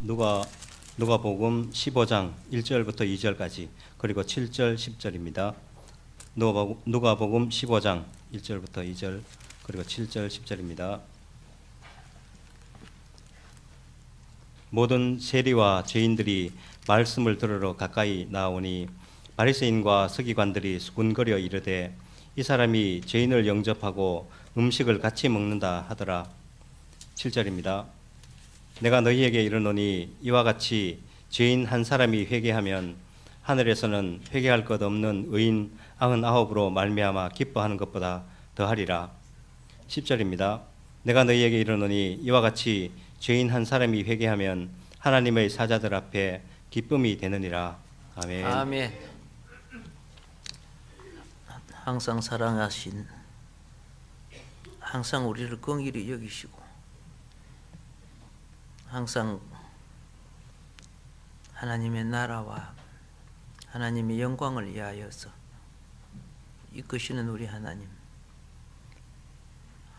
누가 누가복음 15장 1절부터 2절까지 그리고 7절 10절입니다. 누가복음 15장 1절부터 2절 그리고 7절 10절입니다. 모든 세리와 죄인들이 말씀을 들으러 가까이 나오니 바리새인과 서기관들이 수군거려 이르되 이 사람이 죄인을 영접하고 음식을 같이 먹는다 하더라. 7절입니다. 내가 너희에게 이르노니 이와 같이 죄인 한 사람이 회개하면 하늘에서는 회개할 것 없는 의인 99으로 말미암아 기뻐하는 것보다 더하리라. 10절입니다. 내가 너희에게 이르노니 이와 같이 죄인 한 사람이 회개하면 하나님의 사자들 앞에 기쁨이 되느니라. 아멘. 아멘. 항상 사랑하신, 항상 우리를 긍휼히 여기시고 항상 하나님의 나라와 하나님의 영광을 위하여서 이끄시는 우리 하나님,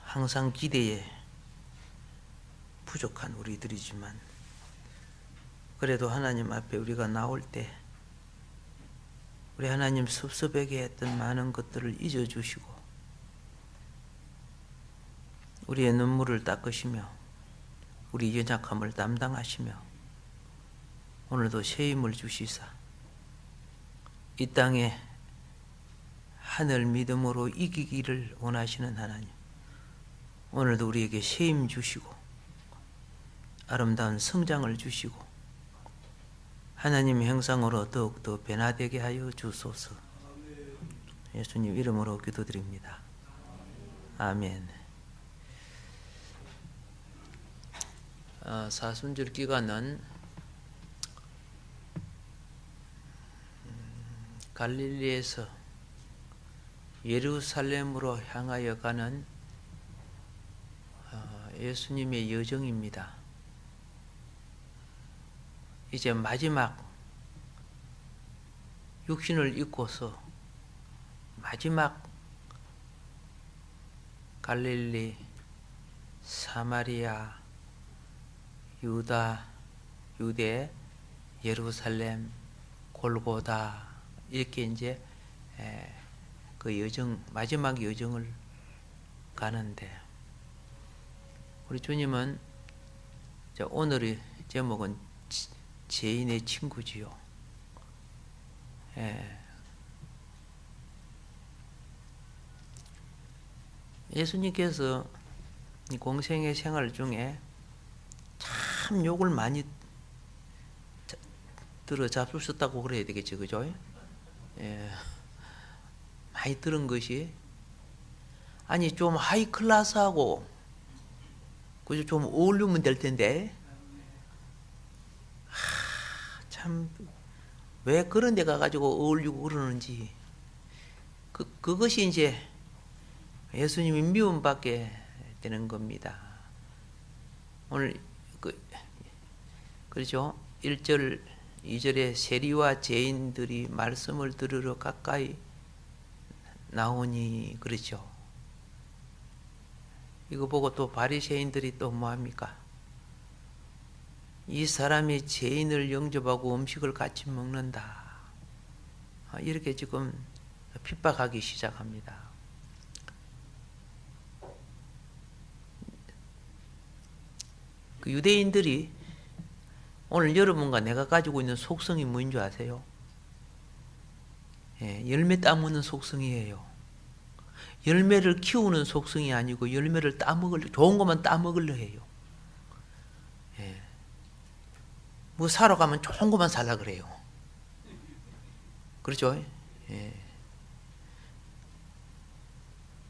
항상 기대에 부족한 우리들이지만 그래도 하나님 앞에 우리가 나올 때 우리 하나님 섭섭하게 했던 많은 것들을 잊어주시고 우리의 눈물을 닦으시며 우리 연약함을 담당하시며 오늘도 새 힘을 주시사 이 땅에 하늘 믿음으로 이기기를 원하시는 하나님, 오늘도 우리에게 새 힘 주시고 아름다운 성장을 주시고 하나님의 형상으로 더욱더 변화되게 하여 주소서. 예수님 이름으로 기도드립니다. 아멘. 사순절 기간은 갈릴리에서 예루살렘으로 향하여 가는 예수님의 여정입니다. 이제 마지막 육신을 입고서 마지막 갈릴리, 사마리아, 유대, 예루살렘, 골고다 이렇게 이제 그 여정, 마지막 여정을 가는데 우리 주님은 오늘의 제목은 죄인의 친구지요. 예수님께서 공생의 생활 중에 참 욕을 많이 들어 잡수셨다고 그래야 되겠죠, 그죠? 많이 들은 것이 아니 좀 하이 클래스하고 그죠 좀 어울리면 될 텐데 참 왜 그런 데 가가지고 어울리고 그러는지 그것이 이제 예수님이 미움받게 되는 겁니다. 오늘 그렇죠? 1절 2절에 세리와 죄인들이 말씀을 들으러 가까이 나오니 그렇죠. 이거 보고 또 바리새인들이 또 뭐합니까? 이 사람이 죄인을 영접하고 음식을 같이 먹는다. 이렇게 지금 핍박하기 시작합니다. 그 유대인들이 오늘 여러분과 내가 가지고 있는 속성이 뭐인 줄 아세요? 열매 따먹는 속성이에요. 열매를 키우는 속성이 아니고 열매를 따먹으려, 좋은 것만 따먹으려 해요. 뭐 사러 가면 좋은 것만 살라 그래요. 그렇죠?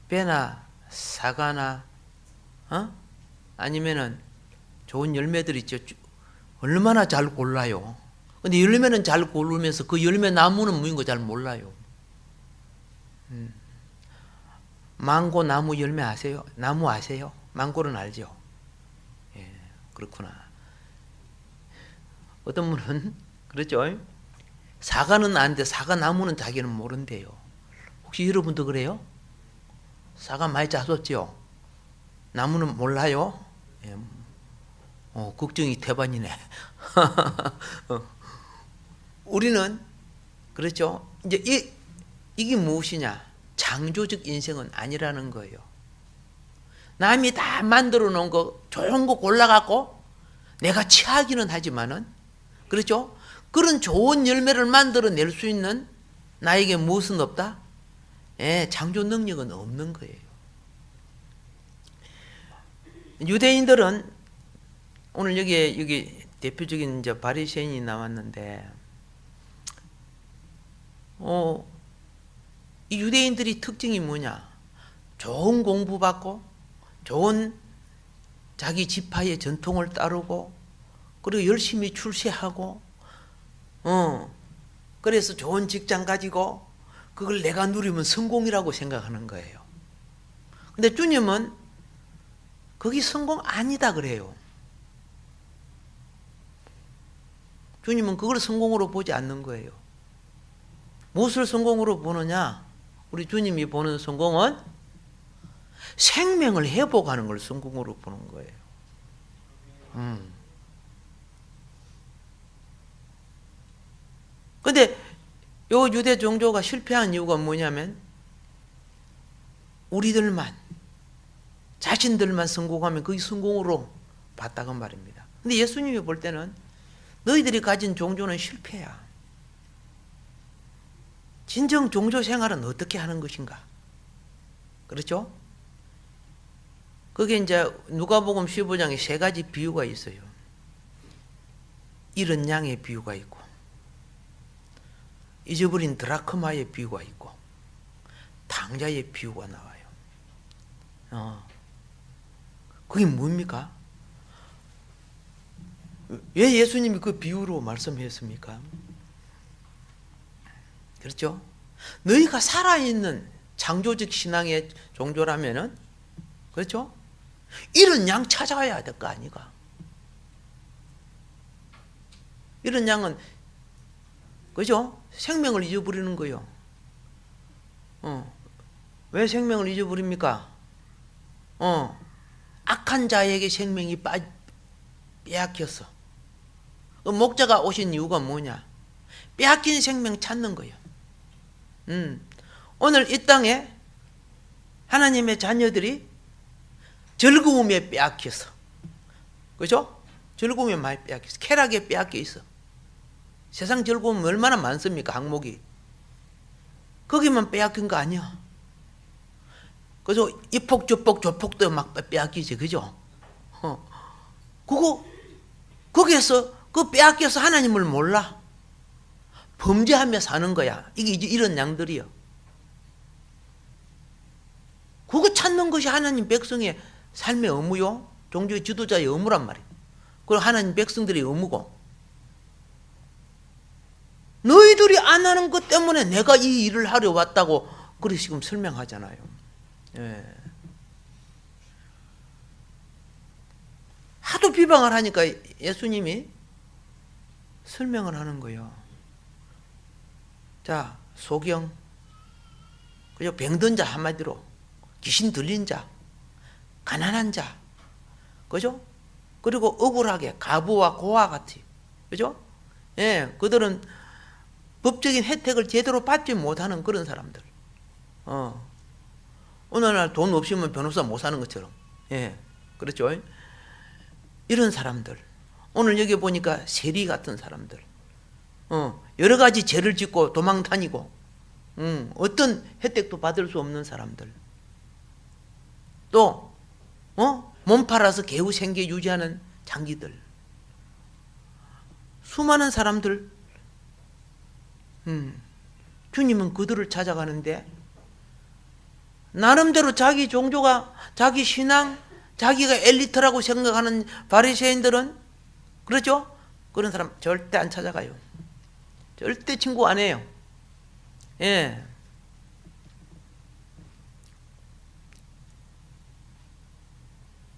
배나 사과나 아니면은 좋은 열매들 있죠. 얼마나 잘 골라요. 근데 열매는 잘 고르면서 그 열매 나무는 뭐인 거 잘 몰라요. 망고 나무 열매 아세요? 나무 아세요? 망고는 알죠? 그렇구나. 어떤 분은 그렇죠? 사과는 아는데 사과 나무는 자기는 모른대요. 혹시 여러분도 그래요? 사과 많이 잡았죠? 나무는 몰라요? 걱정이 태반이네. 우리는 그렇죠. 이제 이게 무엇이냐? 창조적 인생은 아니라는 거예요. 남이 다 만들어 놓은 거 좋은 거 골라갖고 내가 취하기는 하지만은 그렇죠. 그런 좋은 열매를 만들어낼 수 있는 나에게 무엇은 없다? 창조 능력은 없는 거예요. 유대인들은 오늘 여기 대표적인 이제 바리새인이 나왔는데, 이 유대인들이 특징이 뭐냐? 좋은 공부 받고, 좋은 자기 지파의 전통을 따르고, 그리고 열심히 출세하고, 그래서 좋은 직장 가지고, 그걸 내가 누리면 성공이라고 생각하는 거예요. 근데 주님은 그게 성공 아니다 그래요. 주님은 그걸 성공으로 보지 않는 거예요. 무엇을 성공으로 보느냐? 우리 주님이 보는 성공은 생명을 회복하는 걸 성공으로 보는 거예요. 근데 요 유대 종교가 실패한 이유가 뭐냐면 우리들만 자신들만 성공하면 그게 성공으로 봤다고 말입니다. 근데 예수님이 볼 때는 너희들이 가진 종교는 실패야. 진정 종교 생활은 어떻게 하는 것인가? 그렇죠? 그게 이제 누가복음 15장에 세 가지 비유가 있어요. 잃은 양의 비유가 있고, 잊어버린 드라크마의 비유가 있고, 탕자의 비유가 나와요. 그게 뭡니까? 왜 예수님이 그 비유로 말씀했습니까? 그렇죠? 너희가 살아있는 창조적 신앙의 종교라면은, 그렇죠? 이런 양 찾아야 될 거 아니가? 이런 양은, 그죠? 생명을 잊어버리는 거요. 왜 생명을 잊어버립니까? 악한 자에게 생명이 빼앗겼어. 목자가 오신 이유가 뭐냐? 빼앗긴 생명 찾는 거예요. 오늘 이 땅에 하나님의 자녀들이 즐거움에 빼앗겼어. 그죠? 즐거움에 많이 빼앗겼어. 쾌락에 빼앗겨 있어. 세상 즐거움은 얼마나 많습니까? 항목이. 거기만 빼앗긴 거 아니야. 그래서 이폭 저폭 조폭도 막 빼앗기지. 그죠? 거기에서 그 빼앗겨서 하나님을 몰라. 범죄하며 사는 거야. 이게 이제 이런 양들이요. 그거 찾는 것이 하나님 백성의 삶의 의무요. 종교의 지도자의 의무란 말이에요. 그리고 하나님 백성들의 의무고. 너희들이 안 하는 것 때문에 내가 이 일을 하려 왔다고 그렇게 지금 설명하잖아요. 예. 하도 비방을 하니까 예수님이 설명을 하는 거예요. 자, 소경, 그죠? 병든 자 한마디로, 귀신 들린 자, 가난한 자, 그죠? 그리고 억울하게 가부와 고아 같이, 그죠? 예, 그들은 법적인 혜택을 제대로 받지 못하는 그런 사람들. 오늘날 돈 없으면 변호사 못 사는 것처럼, 예, 그렇죠? 이런 사람들. 오늘 여기 보니까 세리 같은 사람들. 여러 가지 죄를 짓고 도망 다니고, 어떤 혜택도 받을 수 없는 사람들. 또, 몸 팔아서 개우 생계 유지하는 장기들. 수많은 사람들. 주님은 그들을 찾아가는데, 나름대로 자기 종교가, 자기 신앙, 자기가 엘리트라고 생각하는 바리새인들은, 그렇죠? 그런 사람 절대 안 찾아가요. 절대 친구 안 해요. 예.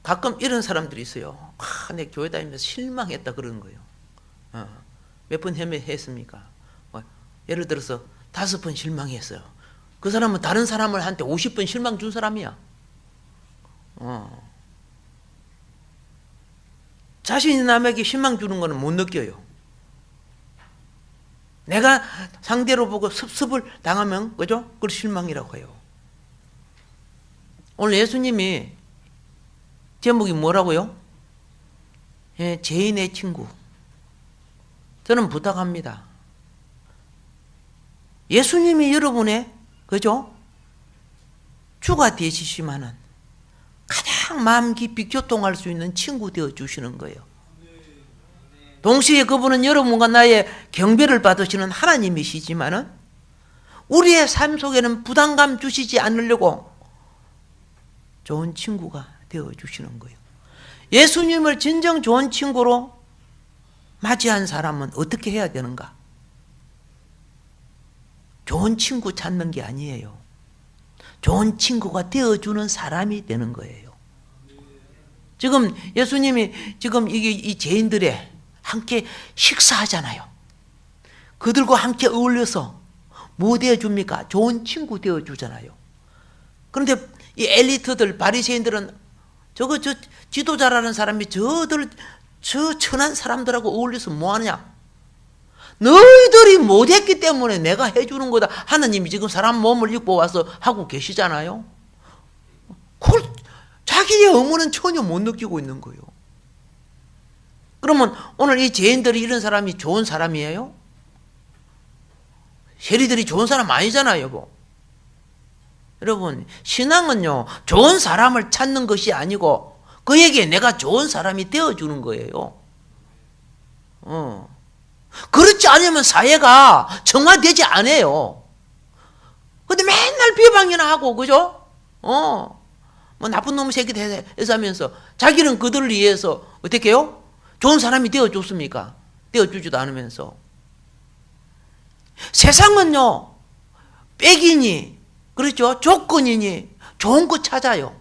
가끔 이런 사람들이 있어요. 내 교회 다니면서 실망했다 그러는 거예요. 몇 번 했습니까? 예를 들어서 5번 실망했어요. 그 사람은 다른 사람을 한테 50번 실망 준 사람이야. 자신이 남에게 실망 주는 거는 못 느껴요. 내가 상대로 보고 섭섭을 당하면, 그죠? 그걸 실망이라고 해요. 오늘 예수님이 제목이 뭐라고요? 예, 죄인의 친구. 저는 부탁합니다. 예수님이 여러분의, 그죠? 주가 되시지만은 가장 마음 깊이 교통할 수 있는 친구 되어 주시는 거예요. 동시에 그분은 여러분과 나의 경배를 받으시는 하나님이시지만은 우리의 삶 속에는 부담감 주시지 않으려고 좋은 친구가 되어 주시는 거예요. 예수님을 진정 좋은 친구로 맞이한 사람은 어떻게 해야 되는가? 좋은 친구 찾는 게 아니에요. 좋은 친구가 되어주는 사람이 되는 거예요. 지금 예수님이 지금 이 죄인들의 함께 식사하잖아요. 그들과 함께 어울려서 뭐 되어줍니까? 좋은 친구 되어주잖아요. 그런데 이 엘리트들, 바리새인들은 저 지도자라는 사람이 저 천한 사람들하고 어울려서 뭐 하느냐? 너희들이 못했기 때문에 내가 해주는 거다. 하나님이 지금 사람 몸을 입고 와서 하고 계시잖아요. 그걸 자기의 의무는 전혀 못 느끼고 있는 거예요. 그러면 오늘 이 죄인들이 이런 사람이 좋은 사람이에요? 세리들이 좋은 사람 아니잖아요, 뭐. 여러분, 신앙은요, 좋은 사람을 찾는 것이 아니고 그에게 내가 좋은 사람이 되어주는 거예요. 그렇지 않으면 사회가 정화되지 않아요. 근데 맨날 비방이나 하고, 그죠? 뭐 나쁜 놈의 새끼 해서 하면서 자기는 그들을 위해서 어떻게 해요? 좋은 사람이 되어줬습니까? 되어주지도 않으면서. 세상은요, 빽이니, 그렇죠? 조건이니 좋은 거 찾아요.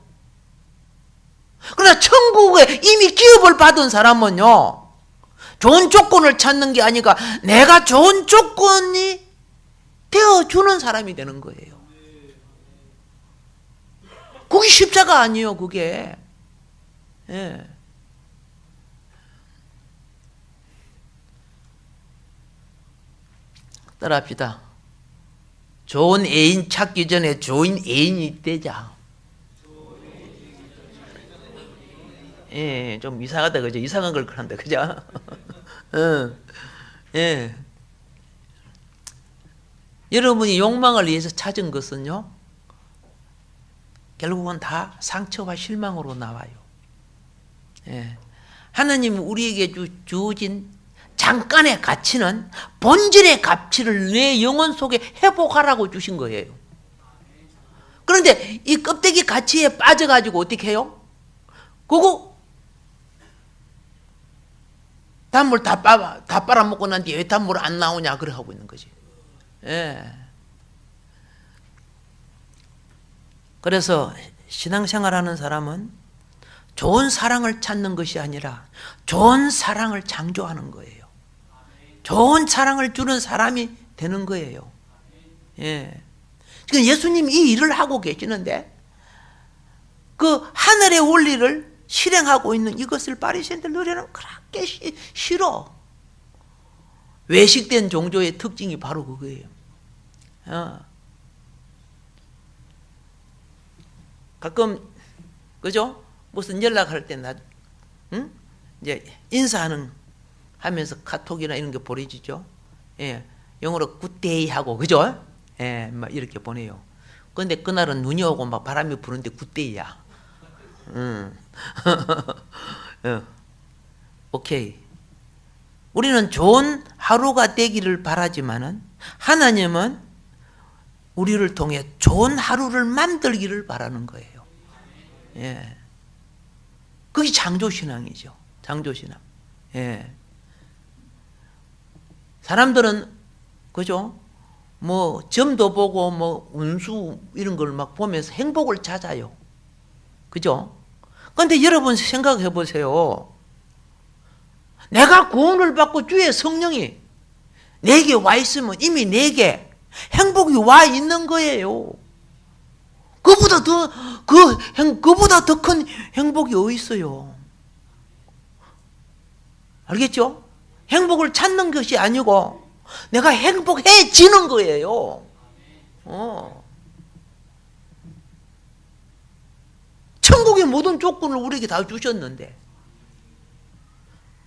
그러나 천국에 이미 기업을 받은 사람은요, 좋은 조건을 찾는 게 아니라 내가 좋은 조건이 되어주는 사람이 되는 거예요. 그게 십자가 아니에요, 그게. 예. 따라합시다. 좋은 애인 찾기 전에 좋은 애인이 되자. 예, 좀 이상하다, 그죠? 이상한 걸 그런다, 그죠? 예. 여러분이 욕망을 위해서 찾은 것은요, 결국은 다 상처와 실망으로 나와요. 예. 하나님이 우리에게 주어진 잠깐의 가치는 본질의 가치를 내 영혼 속에 회복하라고 주신 거예요. 그런데 이 껍데기 가치에 빠져가지고 어떻게 해요? 그거 단물 다 빨아먹고 난 뒤에 왜 단물 안 나오냐 그래 하고 있는 거지. 예. 그래서 신앙생활하는 사람은 좋은 사랑을 찾는 것이 아니라 좋은 사랑을 창조하는 거예요. 좋은 사랑을 주는 사람이 되는 거예요. 예. 지금 예수님 이 일을 하고 계시는데 그 하늘의 원리를 실행하고 있는 이것을 바리새인들 노래는 그렇게 싫어. 외식된 종교의 특징이 바로 그거예요. 가끔 그죠? 무슨 연락할 때 응? 이제 인사하는 하면서 카톡이나 이런 게 보내지죠. 예, 영어로 굿데이 하고 그죠? 예, 막 이렇게 보내요. 그런데 그날은 눈이 오고 막 바람이 부는데 굿데이야. 오케이. 우리는 좋은 하루가 되기를 바라지만은 하나님은 우리를 통해 좋은 하루를 만들기를 바라는 거예요. 예. 그게 창조신앙이죠. 창조신앙. 예. 사람들은 그죠? 뭐 점도 보고 뭐 운수 이런 걸 막 보면서 행복을 찾아요. 그죠? 그런데 여러분 생각해 보세요. 내가 구원을 받고 주의 성령이 내게 와 있으면 이미 내게 행복이 와 있는 거예요. 그보다 더 큰 행복이 어디 있어요? 알겠죠? 행복을 찾는 것이 아니고 내가 행복해지는 거예요. 천국의 모든 조건을 우리에게 다 주셨는데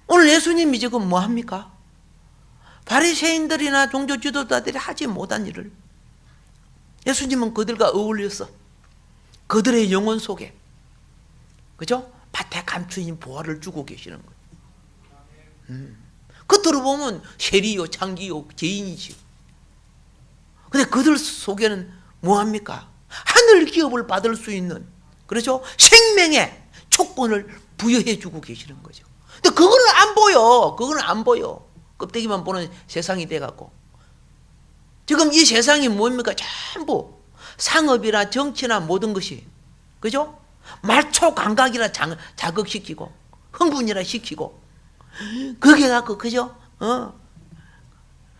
오늘 예수님이 지금 뭐 합니까? 바리새인들이나 종교 지도자들이 하지 못한 일을 예수님은 그들과 어울려서 그들의 영혼 속에, 그죠? 밭에 감추인 보화를 주고 계시는 거예요. 겉으로 보면 세리요, 장기요, 죄인이지. 근데 그들 속에는 뭐합니까? 하늘 기업을 받을 수 있는, 그렇죠? 생명의 조건을 부여해 주고 계시는 거죠. 근데 그거는 안 보여. 그거는 안 보여. 껍데기만 보는 세상이 돼갖고. 지금 이 세상이 뭡니까? 전부 상업이나 정치나 모든 것이, 그죠? 말초 감각이라 자극시키고 흥분이라 시키고 그게 갖고, 그죠?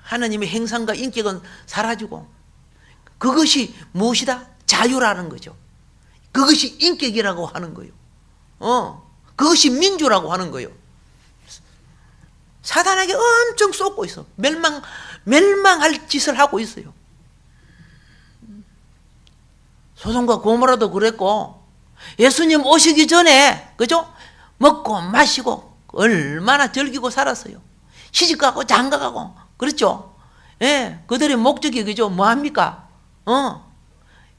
하나님의 행상과 인격은 사라지고 그것이 무엇이다? 자유라는 거죠. 그것이 인격이라고 하는 거예요. 그것이 민주라고 하는 거예요. 사단에게 엄청 쏟고 있어. 멸망할 짓을 하고 있어요. 소돔과 고모라도 그랬고 예수님 오시기 전에, 그죠? 먹고 마시고 얼마나 즐기고 살았어요. 시집가고 장가가고, 그렇죠? 예, 그들의 목적이, 그죠? 뭐합니까?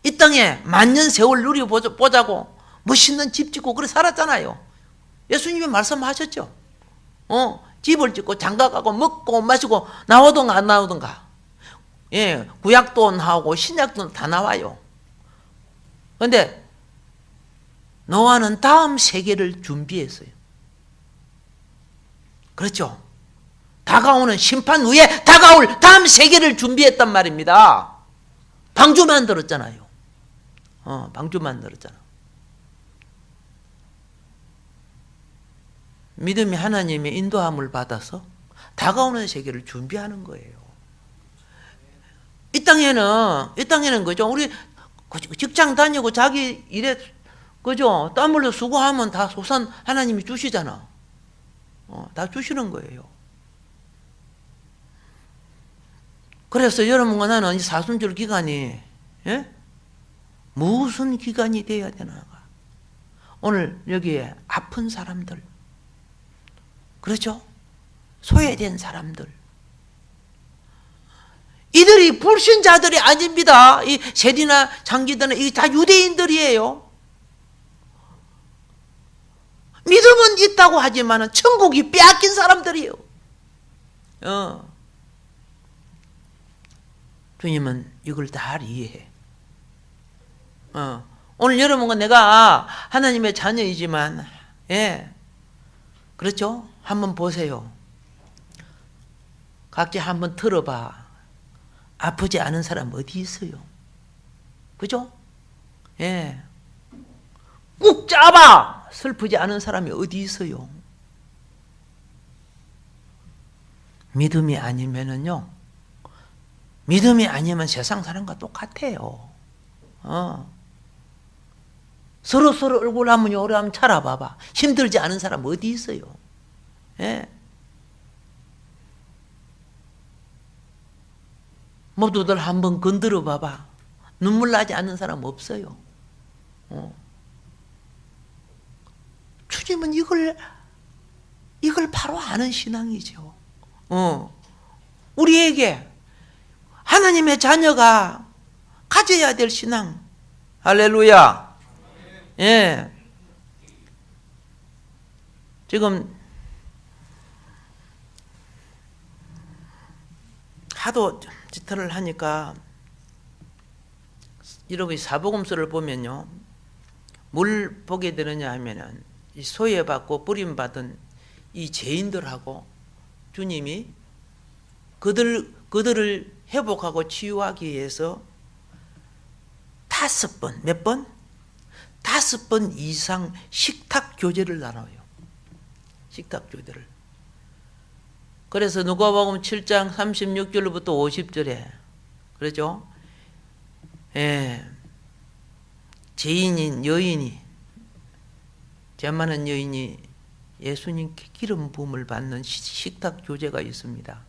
이 땅에 만년 세월 누려보자고 멋있는 집 짓고 그래 살았잖아요. 예수님이 말씀하셨죠. 집을 짓고 장가가고 먹고 마시고 나오던가 안 나오던가. 예, 구약도 나오고 신약도 다 나와요. 그런데 노아는 다음 세계를 준비했어요. 그렇죠? 다가오는 심판 후에 다가올 다음 세계를 준비했단 말입니다. 방주 만들었잖아요. 방주 만들었잖아. 믿음이 하나님의 인도함을 받아서 다가오는 세계를 준비하는 거예요. 이 땅에는 그죠? 우리 직장 다니고 자기 일에, 그죠? 땀 흘려 수고하면 다 소산 하나님이 주시잖아. 다 주시는 거예요. 그래서 여러분과 나는 이 사순절 기간이, 예? 무슨 기간이 되어야 되나가? 오늘 여기에 아픈 사람들, 그렇죠? 소외된 사람들, 이들이 불신자들이 아닙니다. 이 세리나 장기들은 이게 다 유대인들이에요. 믿음은 있다고 하지만 천국이 빼앗긴 사람들이에요. 주님은 이걸 다 이해해. 오늘 여러분과 내가 하나님의 자녀이지만, 예, 그렇죠? 한번 보세요. 각자 한번 들어봐. 아프지 않은 사람 어디 있어요? 그죠? 예. 꾹 잡아! 슬프지 않은 사람이 어디 있어요? 믿음이 아니면은요, 믿음이 아니면 세상 사람과 똑같아요. 서로 얼굴 한번 요래 한번 차려봐봐. 힘들지 않은 사람 어디 있어요? 예. 모두들 한번 건드려 봐봐. 눈물 나지 않는 사람 없어요. 주님은 이걸 바로 아는 신앙이죠. 우리에게 하나님의 자녀가 가져야 될 신앙. 할렐루야. 예. 지금 하도 지털을 하니까 여러분이 사복음서를 보면요, 뭘 보게 되느냐 하면은 이 소외받고 뿌림받은 이 죄인들하고 주님이 그들을 회복하고 치유하기 위해서 5번, 몇 번? 5번 이상 식탁 교제를 나눠요. 식탁 교제를. 그래서 누가복음 7장 36절부터 50절에, 그렇죠? 예. 죄인인 여인이, 죄 많은 여인이 예수님께 기름 부음을 받는 식탁 교제가 있습니다.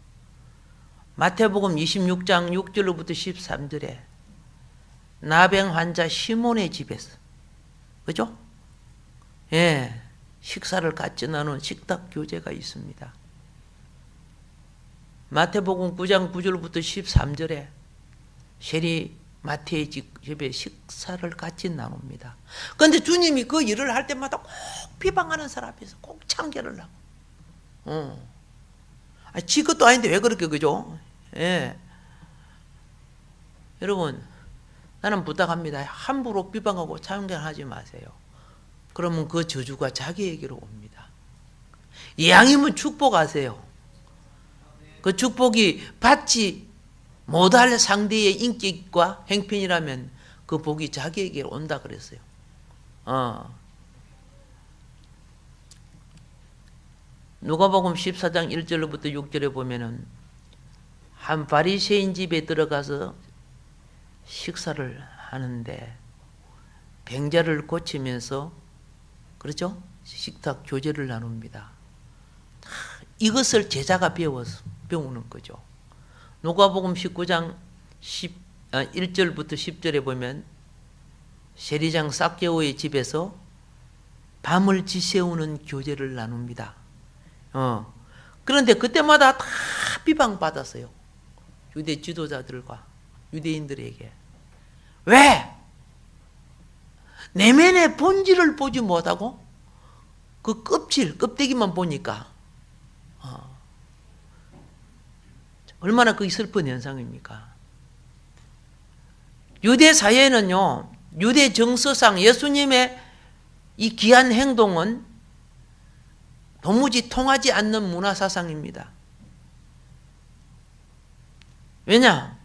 마태복음 26장 6절로부터 13절에 나병 환자 시몬의 집에서, 그죠? 예, 식사를 같이 나눈 식탁 교제가 있습니다. 마태복음 9장 9절부터 13절에 세리 마태의 집에 식사를 같이 나눕니다. 그런데 주님이 그 일을 할 때마다 꼭 비방하는 사람이 있어. 꼭 참견을 하고. 지 것도 아닌데 왜 그렇게, 그죠? 예. 여러분, 나는 부탁합니다. 함부로 비방하고 참견하지 마세요. 그러면 그 저주가 자기에게로 옵니다. 이왕이면 축복하세요. 그 축복이 받지 못할 상대의 인격과 행편이라면 그 복이 자기에게 온다 그랬어요. 누가복음 14장 1절부터 6절에 보면은 한 바리새인 집에 들어가서 식사를 하는데 병자를 고치면서, 그렇죠? 식탁 교제를 나눕니다. 이것을 제자가 배우는 거죠. 누가복음 19장 1절부터 10절에 보면 세리장 삭개오의 집에서 밤을 지새우는 교제를 나눕니다. 그런데 그때마다 다 비방받았어요. 유대 지도자들과 유대인들에게. 왜? 내면의 본질을 보지 못하고 그 껍데기만 보니까 얼마나 그게 슬픈 현상입니까? 유대 사회는요, 유대 정서상 예수님의 이 귀한 행동은 도무지 통하지 않는 문화사상입니다. 왜냐?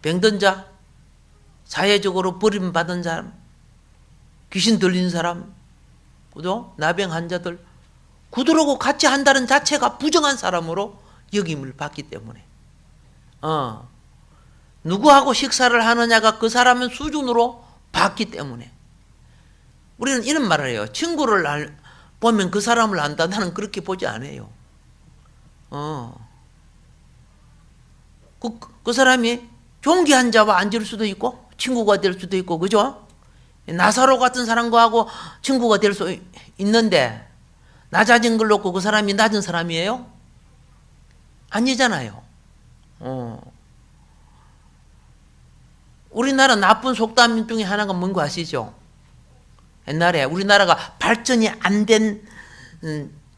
병든 자, 사회적으로 버림받은 사람, 귀신 들린 사람, 그죠? 나병 환자들, 그들하고 같이 한다는 자체가 부정한 사람으로 여김을 받기 때문에, 누구하고 식사를 하느냐가 그 사람의 수준으로 봤기 때문에 우리는 이런 말을 해요. 친구를 보면 그 사람을 안다. 나는 그렇게 보지 않아요. 그 사람이 존귀한 자와 앉을 수도 있고 친구가 될 수도 있고, 그죠? 나사로 같은 사람과하고 친구가 될 수 있는데 낮아진 걸 놓고 그 사람이 낮은 사람이에요? 아니잖아요. 우리나라 나쁜 속담 중에 하나가 뭔거 아시죠? 옛날에 우리나라가 발전이 안 된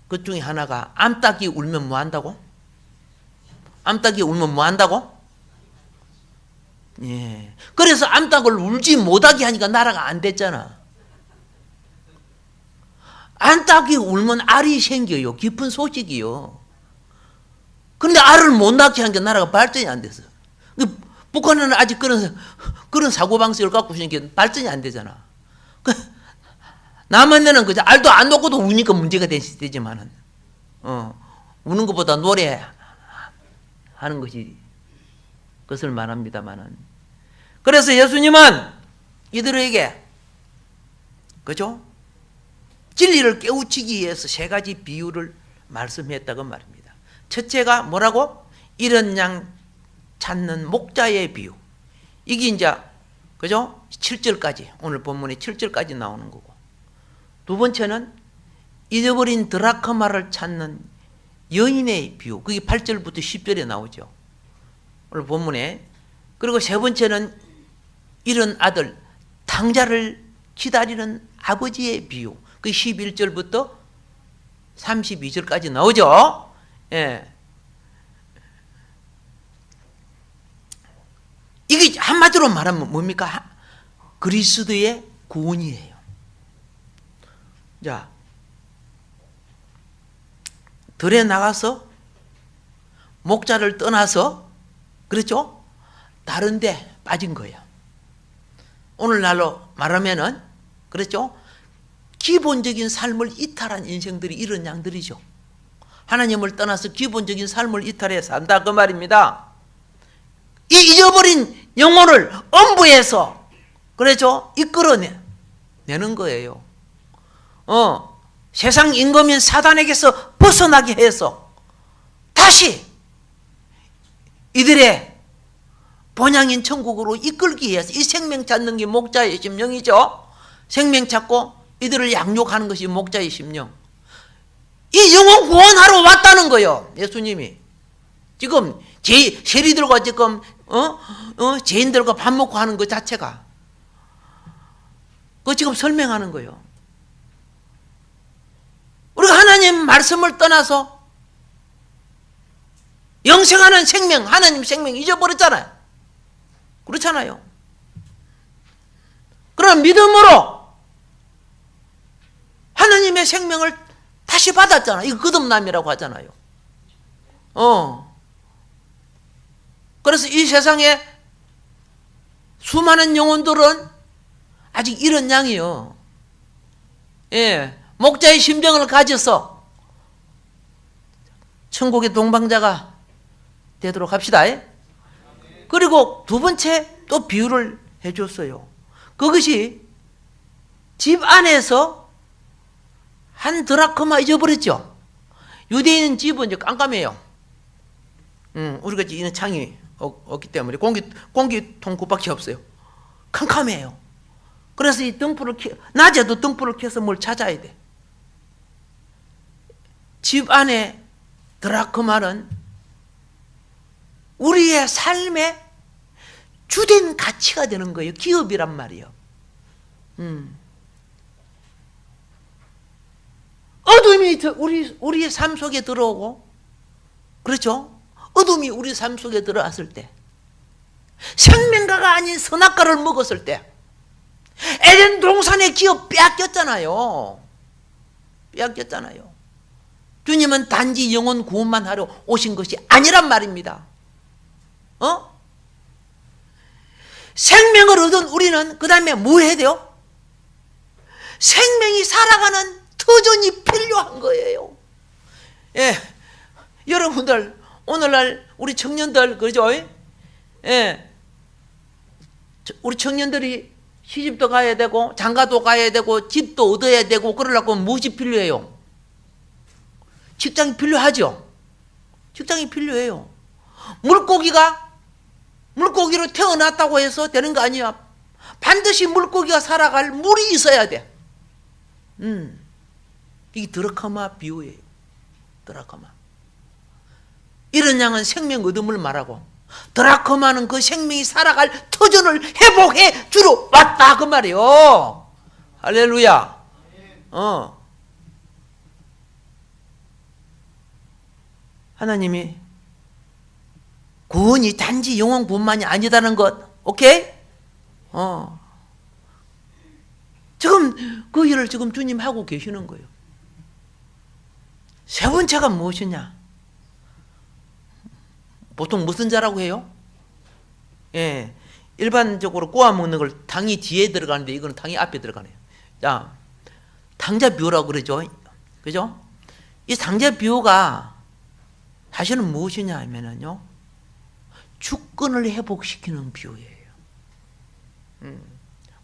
것 중에 하나가 암탉이 울면 뭐 한다고? 암탉이 울면 뭐 한다고? 예. 그래서 암탉을 울지 못하게 하니까 나라가 안 됐잖아. 암탉이 울면 알이 생겨요. 깊은 소식이요. 그런데 알을 못 낳게 하니까 나라가 발전이 안 됐어. 북한은 아직 그런 사고방식을 갖고 있으니까 발전이 안 되잖아. 남한에는 그저 알도 안 놓고도 우니까 문제가 되지만은, 우는 것보다 노래하는 것이, 그것을 말합니다만은. 그래서 예수님은 이들에게, 그죠? 진리를 깨우치기 위해서 세 가지 비유를 말씀했다고 말입니다. 첫째가 뭐라고? 이런 양 찾는 목자의 비유. 이게 이제, 그죠? 7절까지, 오늘 본문에 7절까지 나오는 거고. 두 번째는 잊어버린 드라크마를 찾는 여인의 비유. 그게 8절부터 10절에 나오죠. 오늘 본문에. 그리고 세 번째는 이런 아들, 탕자를 기다리는 아버지의 비유. 그게 11절부터 32절까지 나오죠. 예. 이게 한마디로 말하면 뭡니까? 그리스도의 구원이에요. 자, 들에 나가서 목자를 떠나서, 그렇죠? 다른 데 빠진 거예요. 오늘날로 말하면은, 그렇죠? 기본적인 삶을 이탈한 인생들이 이런 양들이죠. 하나님을 떠나서 기본적인 삶을 이탈해 산다, 그 말입니다. 이 잊어버린 영혼을 엄부해서, 그렇죠? 이끌어내. 내는 거예요. 세상 임금인 사단에게서 벗어나게 해서 다시 이들의 본향인 천국으로 이끌기 위해서 이 생명 찾는 게 목자의 심령이죠. 생명 찾고 이들을 양육하는 것이 목자의 심령. 이 영혼 구원하러 왔다는 거예요. 예수님이 지금 세리들과 지금 죄인들과 밥 먹고 하는 것 자체가 그거 지금 설명하는 거예요. 우리가 하나님 말씀을 떠나서 영생하는 생명, 하나님 생명 잊어버렸잖아요. 그렇잖아요. 그럼 믿음으로 하나님의 생명을 다시 받았잖아요. 이거 거듭남이라고 하잖아요. 그래서 이 세상에 수많은 영혼들은 아직 이런 양이요. 예, 목자의 심정을 가져서 천국의 동방자가 되도록 합시다. 그리고 두 번째 또 비유를 해줬어요. 그것이 집 안에서 한 드라크마 잊어버렸죠. 유대인 집은 이제 깜깜해요. 우리가 있는 창이 없기 때문에 공기통 그밖에 없어요. 캄캄해요. 그래서 이 등불을 낮에도 등불을 켜서 뭘 찾아야 돼. 집 안에 드라크마는 우리의 삶의 주된 가치가 되는 거예요. 기업이란 말이에요. 어둠이 우리의 삶 속에 들어오고, 그렇죠? 어둠이 우리 삶 속에 들어왔을 때, 생명가가 아닌 선악과를 먹었을 때, 에덴 동산의 기업 빼앗겼잖아요. 빼앗겼잖아요. 주님은 단지 영혼 구원만 하러 오신 것이 아니란 말입니다. 생명을 얻은 우리는 그 다음에 뭐 해야 돼요? 생명이 살아가는 터전이 필요한 거예요. 예, 여러분들 오늘날 우리 청년들 그죠? 예, 우리 청년들이 시집도 가야 되고 장가도 가야 되고 집도 얻어야 되고 그러려고 무엇이 필요해요? 직장이 필요하죠. 직장이 필요해요. 물고기로 태어났다고 해서 되는 거 아니야. 반드시 물고기가 살아갈 물이 있어야 돼. 이게 드라크마 비유예요. 드라크마. 이런 양은 생명 얻음을 말하고, 드라크마는 그 생명이 살아갈 터전을 회복해 주러 왔다 그 말이에요. 할렐루야. 하나님이 구원이 단지 영혼 구원만이 아니다는 것, 오케이? 지금 그 일을 지금 주님 하고 계시는 거예요. 세 번째가 무엇이냐? 보통 무슨 자라고 해요? 예, 일반적으로 꼬아 먹는 걸 당이 뒤에 들어가는데 이거는 당이 앞에 들어가네요. 자, 당자 비유라고 그러죠. 그죠? 이 당자 비유가 사실은 무엇이냐 하면은요, 주권을 회복시키는 비유예요.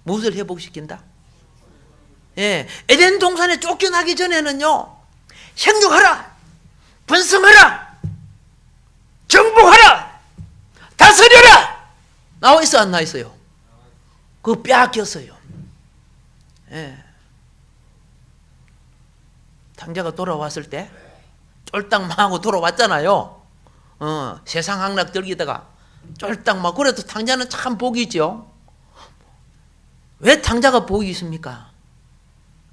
무엇을 회복시킨다? 예, 에덴 동산에 쫓겨나기 전에는요, 생육하라, 번성하라, 정복하라, 다스려라 나와 있어 안 나와 있어요? 그거 빼앗겼어요. 예. 당자가 돌아왔을 때 쫄딱 망하고 돌아왔잖아요. 세상 악락 들기다가 쫄딱 막. 그래도 당자는 참 복이 있죠. 왜 당자가 복이 있습니까?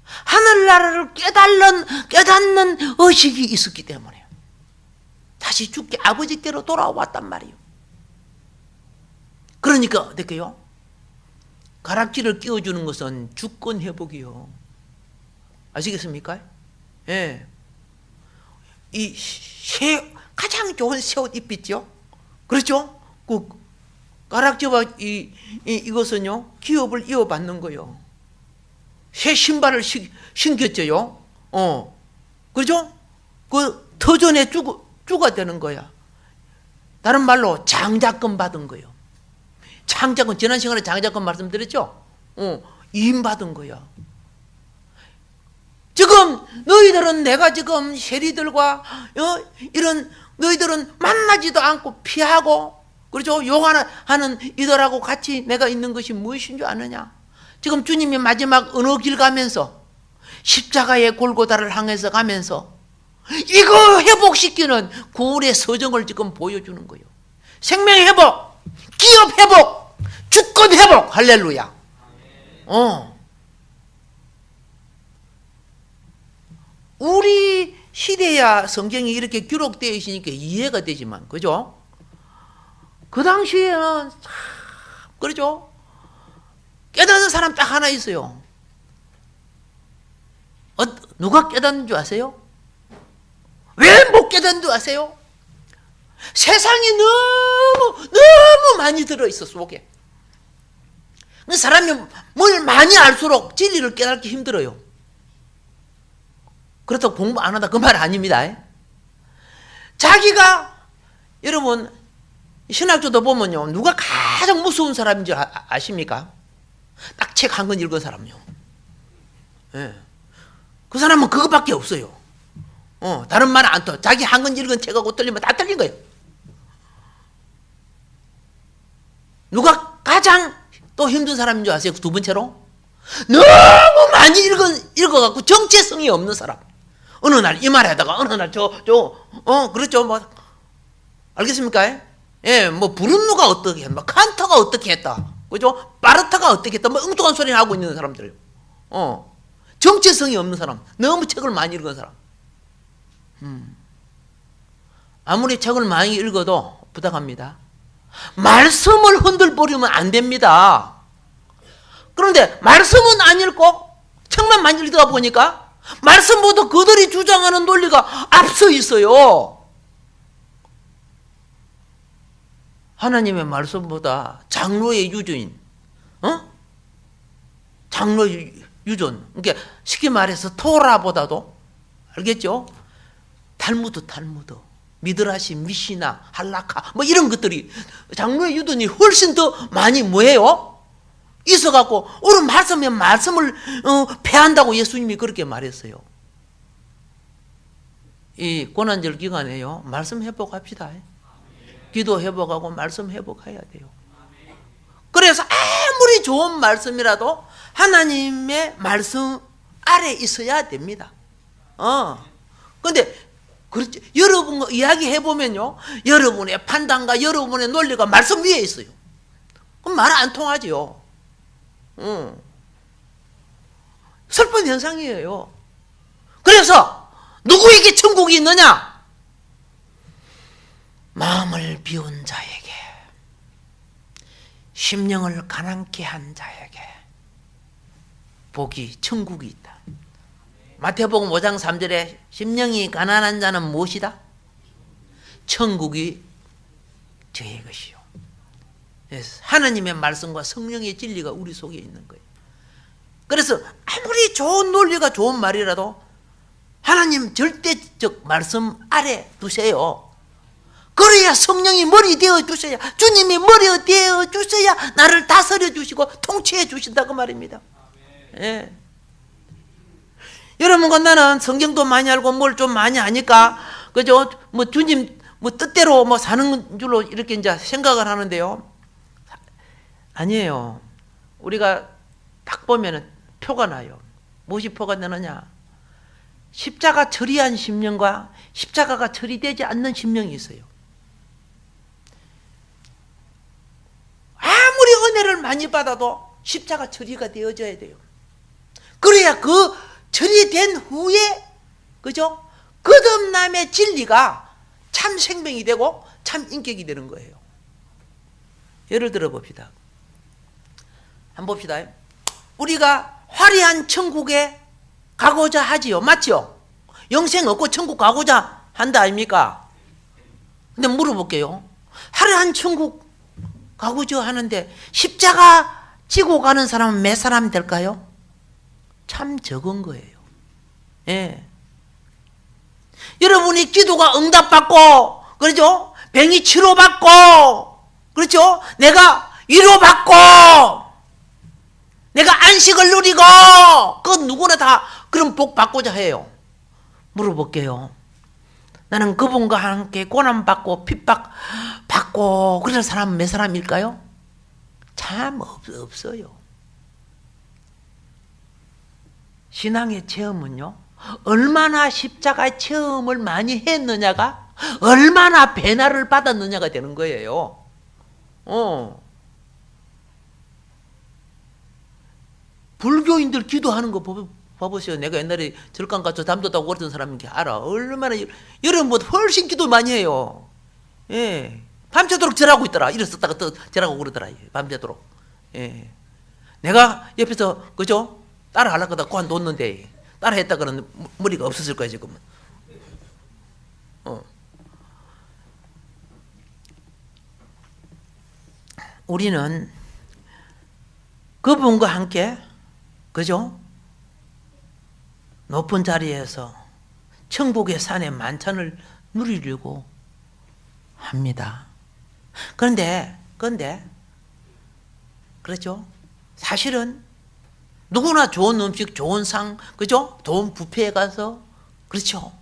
하늘나라를 깨닫는 의식이 있었기 때문에 다시 죽게 아버지께로 돌아왔단 말이에요. 그러니까 어떻게요? 가락지를 끼워주는 것은 주권 회복이요. 아시겠습니까? 예. 이 가장 좋은 새 옷 입혔죠? 그렇죠? 그 가락지와 이것은요, 기업을 이어받는 거요. 새 신발을 신겼죠요. 그렇죠? 그 터전의 주가 되는 거야. 다른 말로 장자권 받은 거예요. 장자권, 지난 시간에 장자권 말씀드렸죠? 이임 받은 거야. 지금 너희들은 내가 지금 세리들과 이런 너희들은 만나지도 않고 피하고 그렇죠? 욕하는 이들하고 같이 내가 있는 것이 무엇인 줄 아느냐? 지금 주님이 마지막 어느 길 가면서 십자가의 골고다를 향해서 가면서 이거 회복시키는 구원의 서정을 지금 보여주는 거예요. 생명 회복, 기업 회복, 주권 회복. 할렐루야. 우리 시대야 성경이 이렇게 기록되어 있으니까 이해가 되지만, 그죠? 그 당시에는 참, 그렇죠? 깨닫는 사람 딱 하나 있어요. 누가 깨닫는 줄 아세요? 왜 못 깨닫는 줄 아세요? 세상이 너무 많이 들어있어, 속에. 사람이 뭘 많이 알수록 진리를 깨닫기 힘들어요. 그렇다고 공부 안 한다 그 말 아닙니다. 자기가, 여러분 신학조도 보면요, 누가 가장 무서운 사람인 줄 아십니까? 딱 책 한 권 읽은 사람요. 예. 그 사람은 그것밖에 없어요. 다른 말 안 터. 자기 한 권 읽은 책하고 틀리면 다 틀린 거예요. 누가 가장 또 힘든 사람인 줄 아세요? 두 번째로? 너무 많이 읽어갖고 정체성이 없는 사람. 어느 날 이 말 하다가 어느 날 그렇죠. 뭐, 알겠습니까? 예, 뭐, 브룬누가 어떻게 했다, 뭐 칸터가 어떻게 했다, 그죠? 바르타가 어떻게 했다, 뭐, 엉뚱한 소리 하고 있는 사람들이에요. 정체성이 없는 사람, 너무 책을 많이 읽은 사람. 아무리 책을 많이 읽어도 부탁합니다. 말씀을 흔들버리면 안 됩니다. 그런데 말씀은 안 읽고 책만 많이 읽다 보니까 말씀보다 그들이 주장하는 논리가 앞서 있어요. 하나님의 말씀보다 장로의 유전인, 장로의 유전, 그러니까 쉽게 말해서 토라보다도, 알겠죠? 탈무드, 미드라시, 미시나, 할라카, 뭐 이런 것들이, 장로의 유전이 훨씬 더 많이 뭐예요? 있어갖고 오늘 말씀을 패한다고 예수님이 그렇게 말했어요. 이 고난절 기간에요, 말씀 회복합시다. 기도 회복하고 말씀 회복해야 돼요. 그래서 아무리 좋은 말씀이라도 하나님의 말씀 아래 있어야 됩니다. 근데 그렇지, 여러분과 이야기해 보면요, 여러분의 판단과 여러분의 논리가 말씀 위에 있어요. 그럼 말 안 통하지요. 슬픈 현상이에요. 그래서 누구에게 천국이 있느냐? 마음을 비운 자에게, 심령을 가난케 한 자에게 복이, 천국이 있다. 마태복음 5장 3절에 심령이 가난한 자는 무엇이다? 천국이 저의 것이요. 하나님의 말씀과 성령의 진리가 우리 속에 있는 거예요. 그래서 아무리 좋은 논리가 좋은 말이라도 하나님 절대적 말씀 아래 두세요. 그래야 성령이 머리 되어 주셔야, 주님이 머리 되어 주셔야 나를 다스려 주시고 통치해 주신다고 말입니다. 예. 여러분과 나는 성경도 많이 알고 뭘 좀 많이 아니까, 그죠? 뭐 주님 뭐 뜻대로 뭐 사는 줄로 이렇게 이제 생각을 하는데요. 아니에요. 우리가 딱 보면은 표가 나요. 무엇이 표가 나느냐? 십자가 처리한 심령과 십자가가 처리되지 않는 심령이 있어요. 아무리 은혜를 많이 받아도 십자가 처리가 되어져야 돼요. 그래야 그 처리된 후에, 그죠? 거듭남의 진리가 참 생명이 되고 참 인격이 되는 거예요. 예를 들어 봅시다. 한번 봅시다. 우리가 화려한 천국에 가고자 하지요. 맞죠? 영생 얻고 천국 가고자 한다 아닙니까? 근데 물어볼게요. 화려한 천국 가고자 하는데 십자가 지고 가는 사람은 몇 사람 될까요? 참 적은 거예요. 예. 여러분이 기도가 응답받고, 그렇죠? 병이 치료받고, 그렇죠? 내가 위로받고, 내가 안식을 누리고, 그건 누구나 다 그럼 복 받고자 해요. 물어볼게요. 나는 그분과 함께 고난받고 핍박받고 그런 사람은 몇 사람일까요? 참 없어요. 신앙의 체험은요, 얼마나 십자가의 체험을 많이 했느냐가, 얼마나 배나를 받았느냐가 되는 거예요. 불교인들 기도하는 거 봐보세요. 내가 옛날에 절간 가서 담도 따고 그랬던 사람인데 알아. 얼마나 여러분보다 훨씬 기도 많이 해요. 예. 밤새도록 절하고 있더라. 일어섰다가 또 절하고 그러더라. 밤새도록. 예. 내가 옆에서 그죠? 따라 하려고 하다가 그만뒀는데 따라 했다가는 머리가 없었을 거야 지금은. 우리는 그분과 함께 그죠? 높은 자리에서 천국의 산의 만찬을 누리려고 합니다. 그런데 그렇죠? 사실은 누구나 좋은 음식, 좋은 상, 그죠? 좋은 뷔페에 가서 그렇죠?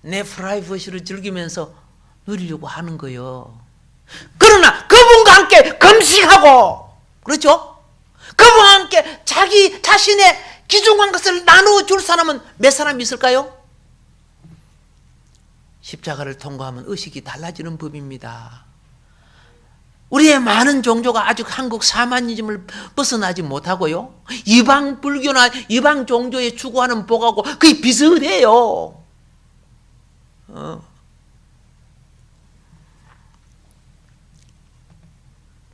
내 프라이버시를 즐기면서 누리려고 하는 거예요. 그러나 그분과 함께 금식하고 그렇죠? 그분과 함께 자기 자신의 귀중한 것을 나누어줄 사람은 몇 사람 있을까요? 십자가를 통과하면 의식이 달라지는 법입니다. 우리의 많은 종교가 아직 한국 사마니즘을 벗어나지 못하고요, 이방 불교나 이방 종교에 추구하는 복하고 거의 비슷해요.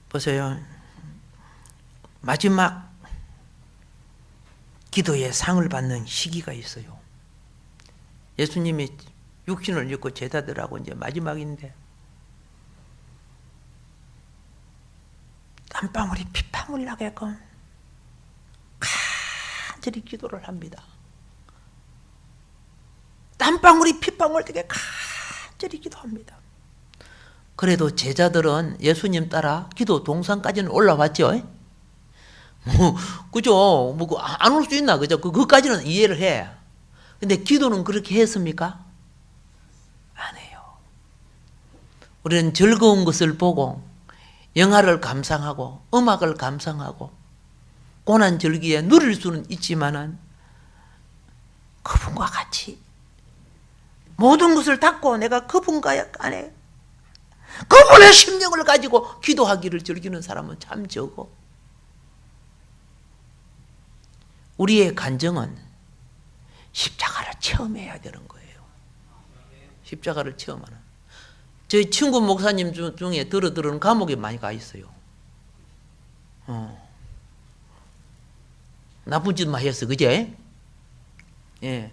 보세요. 마지막 기도의 상을 받는 시기가 있어요. 예수님이 육신을 입고 제자들하고 이제 마지막인데 땀방울이 핏방울 나게끔 간절히 기도를 합니다. 땀방울이 핏방울 되게 간절히 기도합니다. 그래도 제자들은 예수님 따라 기도 동산까지는 올라왔죠. 그죠? 안 올 수 있나? 그죠? 그까지는 이해를 해. 근데 기도는 그렇게 했습니까? 안 해요. 우리는 즐거운 것을 보고 영화를 감상하고 음악을 감상하고 고난 절기에 누릴 수는 있지만은 그분과 같이 모든 것을 닫고 내가 그분과 안에 그분의 심령을 가지고 기도하기를 즐기는 사람은 참 적어. 우리의 간증은 십자가를 체험해야 되는 거예요. 십자가를 체험하는. 저희 친구 목사님 중에 들어들은 감옥에 많이 가 있어요. 나쁜 짓 많이 했어, 그제? 예.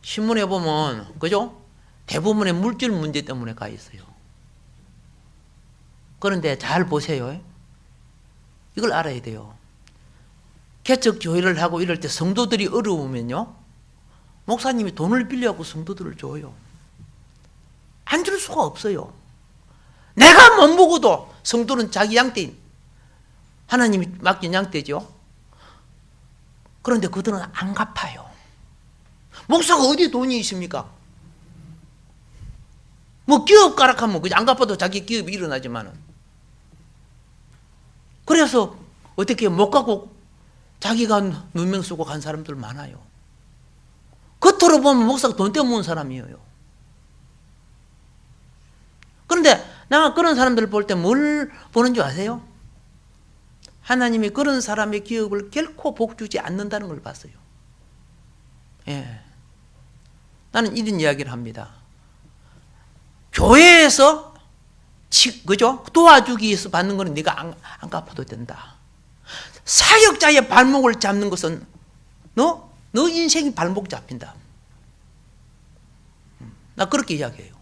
신문에 보면, 그죠? 대부분의 물질 문제 때문에 가 있어요. 그런데 잘 보세요. 이걸 알아야 돼요. 개척 교회를 하고 이럴 때 성도들이 어려우면요, 목사님이 돈을 빌려갖고 성도들을 줘요. 안 줄 수가 없어요. 내가 못 먹어도 성도는 자기 양떼인 하나님이 맡긴 양떼죠. 그런데 그들은 안 갚아요. 목사가 어디 돈이 있습니까? 뭐 기업 가락하면 안 갚아도 자기 기업이 일어나지만은. 그래서 어떻게 못 갚고 자기가 누명 쓰고 간 사람들 많아요. 겉으로 보면 목사가 돈 때문에 온 사람이에요. 그런데 내가 그런 사람들을 볼 때 뭘 보는 줄 아세요? 하나님이 그런 사람의 기업을 결코 복주지 않는다는 걸 봤어요. 예. 나는 이런 이야기를 합니다. 교회에서 그죠? 도와주기 위해서 받는 거는 네가 안 갚아도 된다. 사역자의 발목을 잡는 것은 너 인생이 발목 잡힌다. 나 그렇게 이야기해요.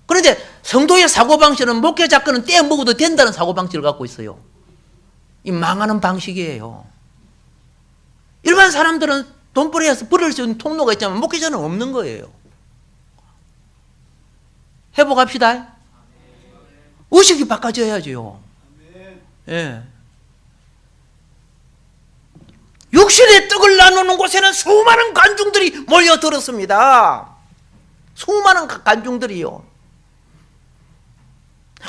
그런데 성도의 사고방식은 목회자 거는 떼먹어도 된다는 사고방식을 갖고 있어요. 이 망하는 방식이에요. 일반 사람들은 돈벌이해서 벌을 수 있는 통로가 있지만 목회자는 없는 거예요. 회복합시다. 의식이 바꿔져야죠. 예. 육신의 떡을 나누는 곳에는 수많은 관중들이 몰려들었습니다. 수많은 관중들이요.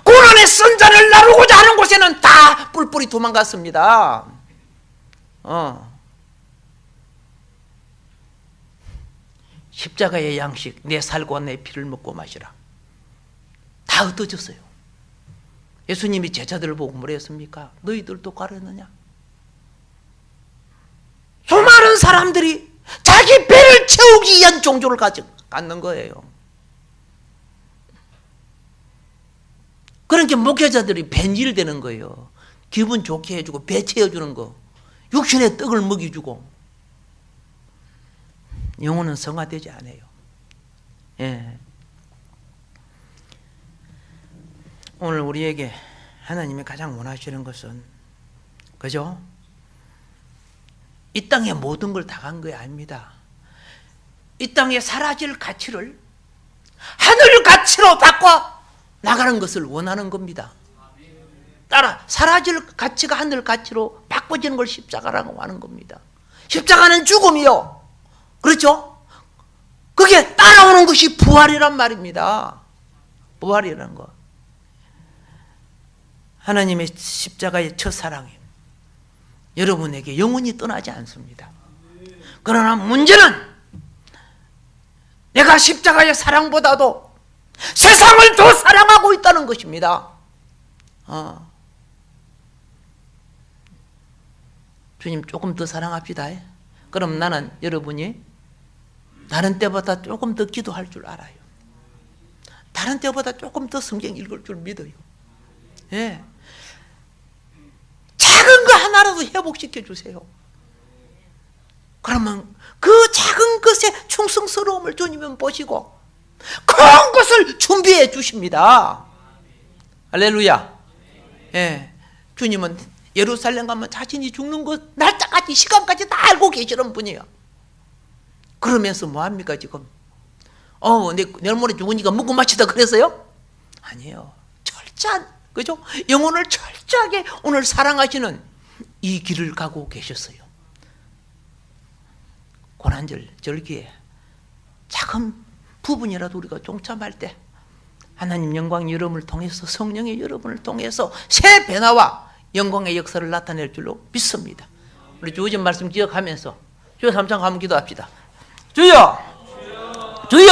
고난의 선잔을 나누고자 하는 곳에는 다 뿔뿔이 도망갔습니다. 십자가의 양식, 내 살과 내 피를 먹고 마시라. 다 흩어졌어요. 예수님이 제자들을 보고 뭐라 했습니까? 너희들도 가려느냐? 수많은 사람들이 자기 배를 채우기 위한 종교를 갖는 거예요. 그러니까 목회자들이 벤질되는 거예요. 기분 좋게 해주고 배 채워주는 거, 육신의 떡을 먹여주고. 영혼은 성화되지 않아요. 예. 오늘 우리에게 하나님이 가장 원하시는 것은, 그죠? 이 땅에 모든 걸 다 간 거 아닙니다. 이 땅에 사라질 가치를 하늘 가치로 바꿔 나가는 것을 원하는 겁니다. 따라 사라질 가치가 하늘 가치로 바꿔지는 걸 십자가라고 하는 겁니다. 십자가는 죽음이요. 그렇죠? 그게 따라오는 것이 부활이란 말입니다. 부활이라는 거. 하나님의 십자가의 첫사랑이 여러분에게 영원히 떠나지 않습니다. 그러나 문제는 내가 십자가의 사랑보다도 세상을 더 사랑하고 있다는 것입니다. 주님 조금 더 사랑합시다. 그럼 나는 여러분이 다른 때보다 조금 더 기도할 줄 알아요. 다른 때보다 조금 더 성경 읽을 줄 믿어요. 예. 작은 거 하나라도 회복시켜 주세요. 그러면 그 작은 것의 충성스러움을 주님은 보시고 큰 것을 준비해 주십니다. 할렐루야. 예. 주님은 예루살렘 가면 자신이 죽는 것 날짜까지 시간까지 다 알고 계시는 분이에요. 그러면서 뭐합니까 지금? 내일 모레 죽으니까 먹고 마시다 그래서요? 아니에요. 철저한, 그죠? 영혼을 철저하게 오늘 사랑하시는 이 길을 가고 계셨어요. 고난절 절기에 작은 부분이라도 우리가 동참할 때 하나님 영광 여러분을 통해서, 성령의 여러분을 통해서 새 변화와 영광의 역사를 나타낼 줄로 믿습니다. 우리 주어진 말씀 기억하면서 주여 삼창 한번 기도합시다. 주여! 주여!